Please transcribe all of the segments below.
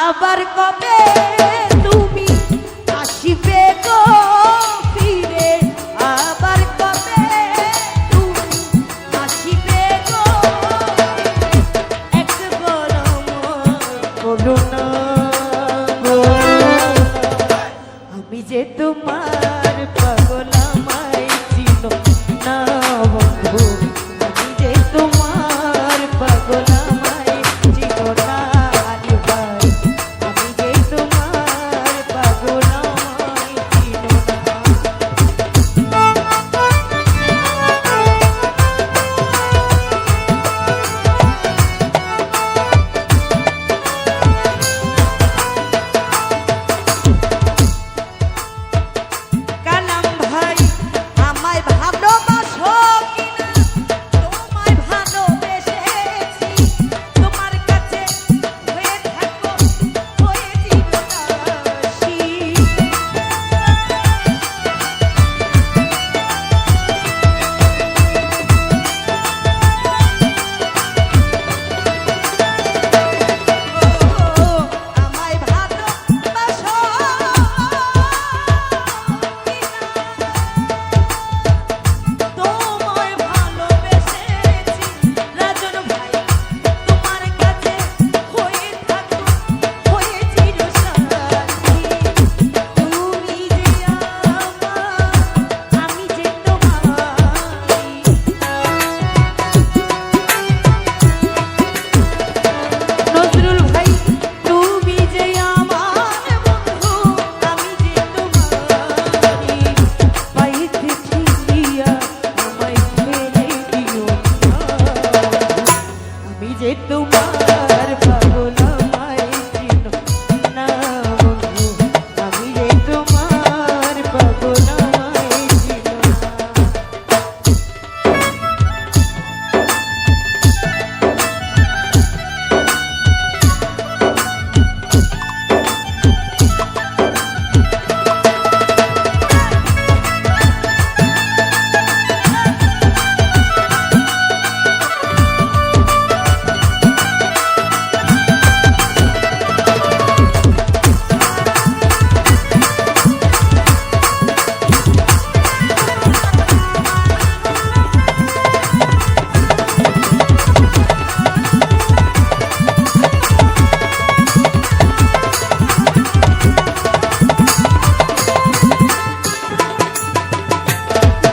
আবার কবে তুমি আসিবে গো ফিরে, আবার কবে তুমি আসিবে গো এক গরম করুণা গো। আমি যে তোমার পাগল আমায় চিনো না বন্ধু, আমি যে তোমার পাগল আমায় চিনো না আলী ভাই, আমি যে তোমার পাগল আমায় চিনো না। কালাম ভাই আমায় ভালোবাসো কিনা, তোমায় ভালোবেসেছি, তোমার কাছে হয়ে থাকো হয়ে চিরদাসী। আমায় ভালোবাসো তোমায় ভালোবেসেছি রাজন ভাই, তোমার কাছে হয়ে থাকো হয়ে চিরসাথী। তুমি যে আমার, আমি যে তোমার। নজরুল ভাই তুমি যে আমার বন্ধু, আমি যে তোমারি, পাইতে ঠিকিয়া আমায় ফেলে দিও না। আমি যে তোমার পাগল আমায় চিনো না বন্ধু, আমি যে তোমার পাগল আমায় চিনো না।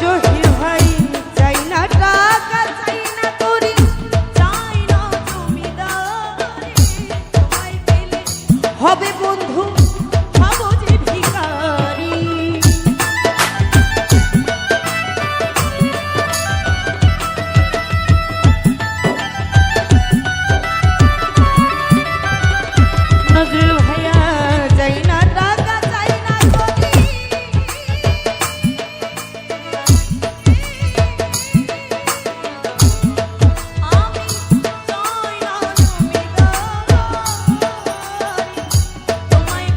জহির ভাই চাই না টাকা, চাই না করি, চাই না জমিদারি, তোমায় পেলে হবে বন্ধু হব যে ভিখারি। নজরুল ভাইয়া চাই না টাকা, চাই না করি, আমি চাই না জমিদারি, তোমায়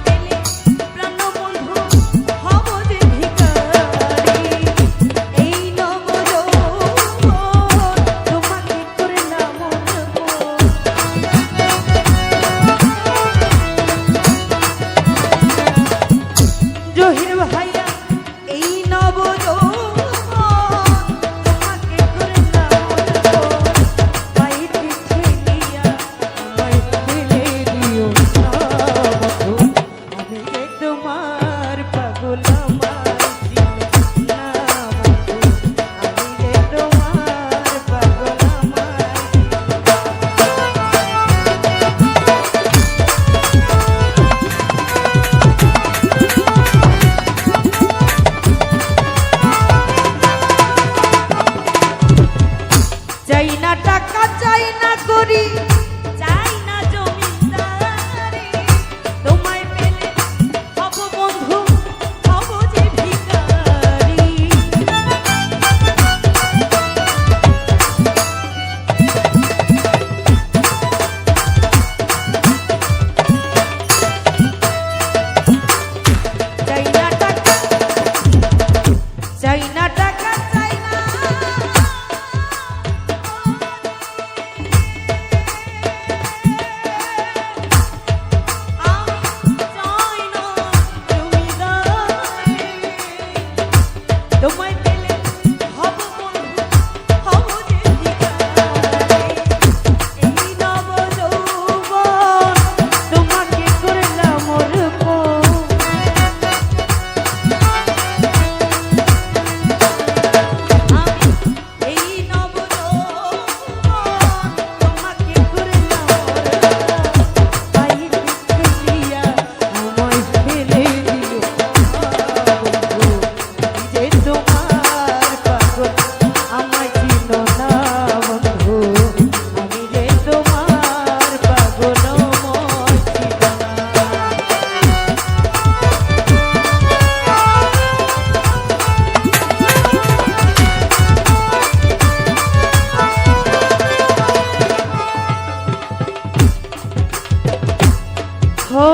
ও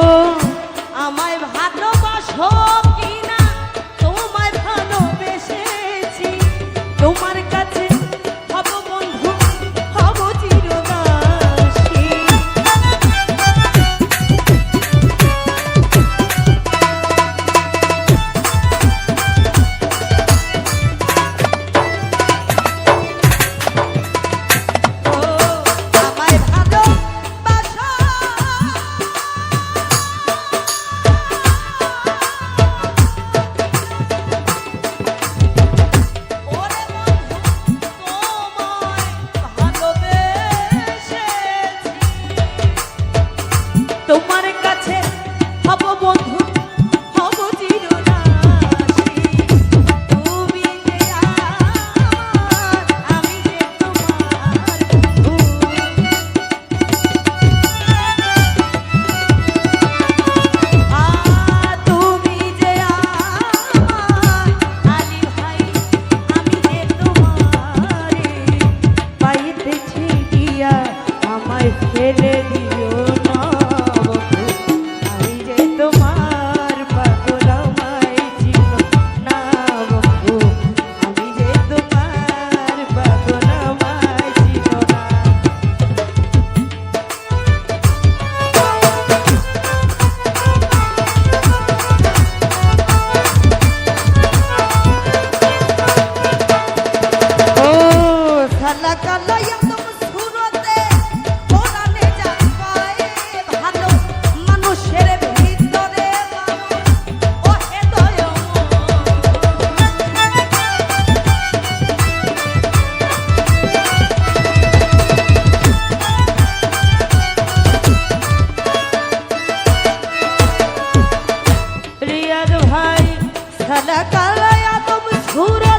আমায় ভালোবাসো কিনা তোমায় ভালোবেসেছি তোমার কাছে হব বন্ধু হব চিরদাসী ও আমায় ভালোবাসো ওরে বন্ধু তোমায় ভালোবেসেছি তোমার কাছে হব বন্ধু হব চিরদাসী তুমি যে আমার আমি যে তোমার তুমি যে আমার আলী ভাই আমি যে তোমারে পাইতেছি দিয়া আমায় ফেলে দিও না বন্ধু আমি যে তোমার পাগল আমায় চিনো না বন্ধু আমি যে তোমার পাগল আমায় চিনো না ও সালা কালা একদম সুরতে কোরআনে যাবে ভালো মানুষের ভিতরে ও হে দয়াময় রিয়াদ ভাই সালা কালা একদম সুরতে